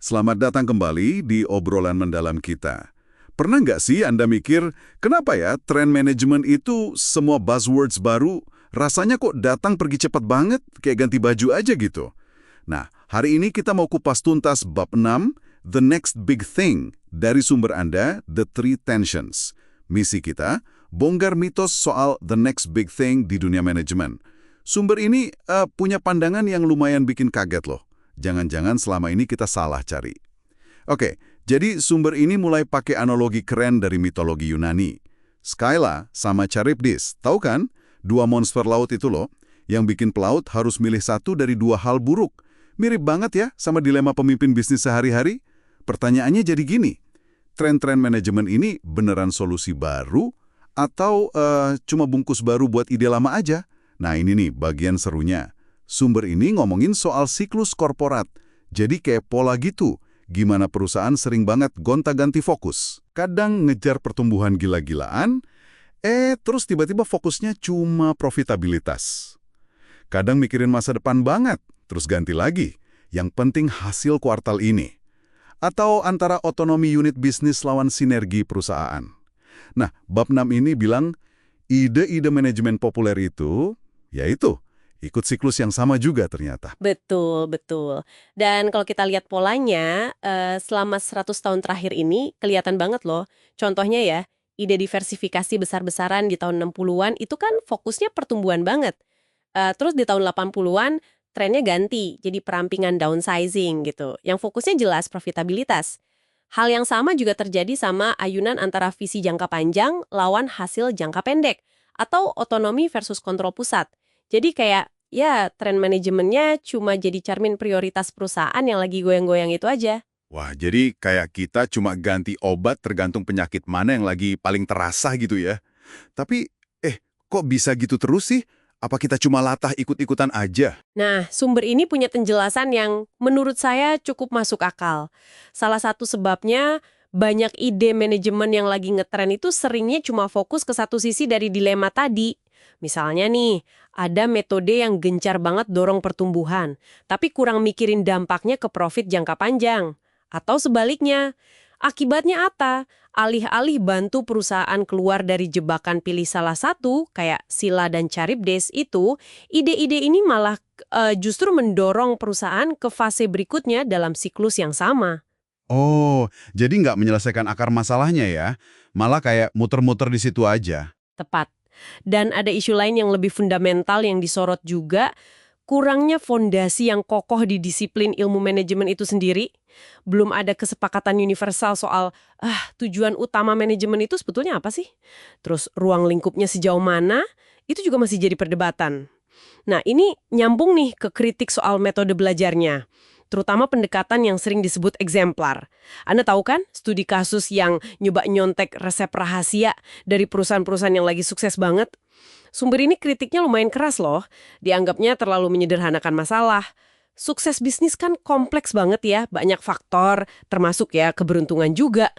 Selamat datang kembali di obrolan mendalam kita. Pernah nggak sih Anda mikir, kenapa ya tren manajemen itu semua buzzwords baru, rasanya kok datang pergi cepat banget, kayak ganti baju aja gitu? Nah, hari ini kita mau kupas tuntas bab 6, The Next Big Thing, dari sumber Anda, The Three Tensions. Misi kita, bongkar mitos soal The Next Big Thing di dunia manajemen. Sumber ini punya pandangan yang lumayan bikin kaget loh. Jangan-jangan selama ini kita salah cari. Oke, jadi sumber ini mulai pakai analogi keren dari mitologi Yunani. Skyla sama Charybdis, tahu kan? Dua monster laut itu loh, yang bikin pelaut harus milih satu dari dua hal buruk. Mirip banget ya sama dilema pemimpin bisnis sehari-hari. Pertanyaannya jadi gini, tren-tren manajemen ini beneran solusi baru atau cuma bungkus baru buat ide lama aja? Nah ini nih bagian serunya. Sumber ini ngomongin soal siklus korporat. Jadi kayak pola gitu, gimana perusahaan sering banget gonta-ganti fokus. Kadang ngejar pertumbuhan gila-gilaan, terus tiba-tiba fokusnya cuma profitabilitas. Kadang mikirin masa depan banget, terus ganti lagi. Yang penting hasil kuartal ini. Atau antara otonomi unit bisnis lawan sinergi perusahaan. Nah, bab 6 ini bilang, ide-ide manajemen populer itu, yaitu, ikut siklus yang sama juga ternyata. Betul, betul. Dan kalau kita lihat polanya, selama 100 tahun terakhir ini kelihatan banget loh. Contohnya ya, ide diversifikasi besar-besaran di tahun 60-an itu kan fokusnya pertumbuhan banget. Terus di tahun 80-an trennya ganti, jadi perampingan downsizing gitu. Yang fokusnya jelas profitabilitas. Hal yang sama juga terjadi sama ayunan antara visi jangka panjang lawan hasil jangka pendek. Atau otonomi versus kontrol pusat. Jadi kayak, ya tren manajemennya cuma jadi cermin prioritas perusahaan yang lagi goyang-goyang itu aja. Wah, jadi kayak kita cuma ganti obat tergantung penyakit mana yang lagi paling terasa gitu ya. Tapi, kok bisa gitu terus sih? Apa kita cuma latah ikut-ikutan aja? Nah, sumber ini punya penjelasan yang menurut saya cukup masuk akal. Salah satu sebabnya, banyak ide manajemen yang lagi ngetren itu seringnya cuma fokus ke satu sisi dari dilema tadi. Misalnya nih, ada metode yang gencar banget dorong pertumbuhan, tapi kurang mikirin dampaknya ke profit jangka panjang. Atau sebaliknya, akibatnya apa? Alih-alih bantu perusahaan keluar dari jebakan pilih salah satu, kayak Scylla dan Charybdis itu, ide-ide ini malah justru mendorong perusahaan ke fase berikutnya dalam siklus yang sama. Oh, jadi nggak menyelesaikan akar masalahnya ya? Malah kayak muter-muter di situ aja. Tepat. Dan ada isu lain yang lebih fundamental yang disorot juga, kurangnya fondasi yang kokoh di disiplin ilmu manajemen itu sendiri. Belum ada kesepakatan universal soal, tujuan utama manajemen itu sebetulnya apa sih? Terus ruang lingkupnya sejauh mana? Itu juga masih jadi perdebatan. Nah, ini nyambung nih ke kritik soal metode belajarnya. Terutama pendekatan yang sering disebut eksemplar. Anda tahu kan studi kasus yang nyoba nyontek resep rahasia dari perusahaan-perusahaan yang lagi sukses banget? Sumber ini kritiknya lumayan keras loh. Dianggapnya terlalu menyederhanakan masalah. Sukses bisnis kan kompleks banget ya, banyak faktor, termasuk ya keberuntungan juga.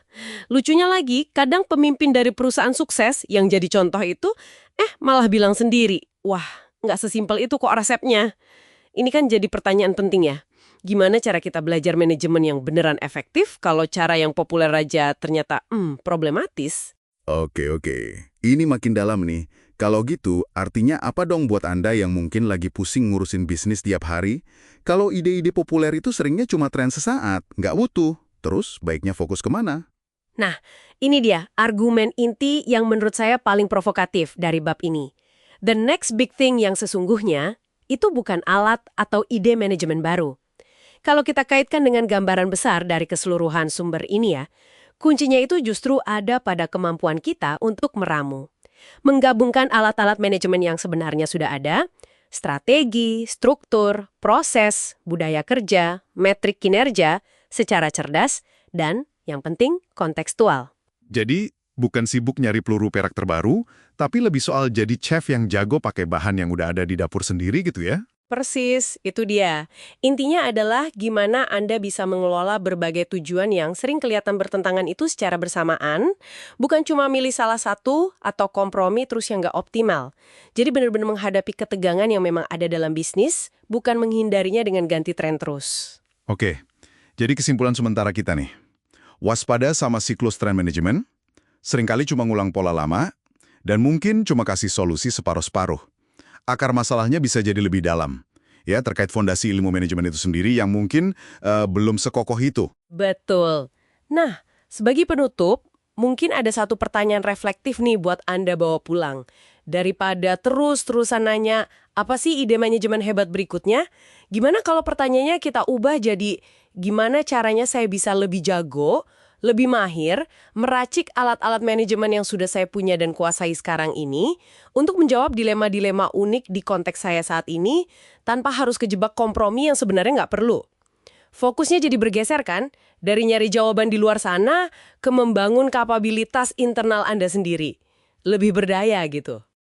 Lucunya lagi, kadang pemimpin dari perusahaan sukses yang jadi contoh itu, malah bilang sendiri, wah, nggak sesimpel itu kok resepnya. Ini kan jadi pertanyaan penting ya. Gimana cara kita belajar manajemen yang beneran efektif kalau cara yang populer aja ternyata problematis? Oke. Ini makin dalam nih. Kalau gitu, artinya apa dong buat Anda yang mungkin lagi pusing ngurusin bisnis tiap hari? Kalau ide-ide populer itu seringnya cuma tren sesaat, nggak utuh. Terus, baiknya fokus kemana? Nah, ini dia argumen inti yang menurut saya paling provokatif dari bab ini. The next big thing yang sesungguhnya, itu bukan alat atau ide manajemen baru. Kalau kita kaitkan dengan gambaran besar dari keseluruhan sumber ini ya, kuncinya itu justru ada pada kemampuan kita untuk meramu. Menggabungkan alat-alat manajemen yang sebenarnya sudah ada, strategi, struktur, proses, budaya kerja, metrik kinerja, secara cerdas, dan yang penting kontekstual. Jadi, bukan sibuk nyari peluru perak terbaru, tapi lebih soal jadi chef yang jago pakai bahan yang udah ada di dapur sendiri gitu ya? Persis, itu dia. Intinya adalah gimana Anda bisa mengelola berbagai tujuan yang sering kelihatan bertentangan itu secara bersamaan, bukan cuma milih salah satu atau kompromi terus yang nggak optimal. Jadi benar-benar menghadapi ketegangan yang memang ada dalam bisnis, bukan menghindarinya dengan ganti tren terus. Oke, Jadi kesimpulan sementara kita nih, waspada sama siklus trend management, seringkali cuma ngulang pola lama, dan mungkin cuma kasih solusi separuh-separuh. Akar masalahnya bisa jadi lebih dalam, ya terkait fondasi ilmu manajemen itu sendiri yang mungkin belum sekokoh itu. Betul. Nah, sebagai penutup, mungkin ada satu pertanyaan reflektif nih buat Anda bawa pulang. Daripada terus-terusan nanya, apa sih ide manajemen hebat berikutnya? Gimana kalau pertanyaannya kita ubah jadi, gimana caranya saya bisa lebih jago, lebih mahir, meracik alat-alat manajemen yang sudah saya punya dan kuasai sekarang ini, untuk menjawab dilema-dilema unik di konteks saya saat ini, tanpa harus kejebak kompromi yang sebenarnya nggak perlu. Fokusnya jadi bergeser kan? Dari nyari jawaban di luar sana ke membangun kapabilitas internal Anda sendiri. Lebih berdaya gitu.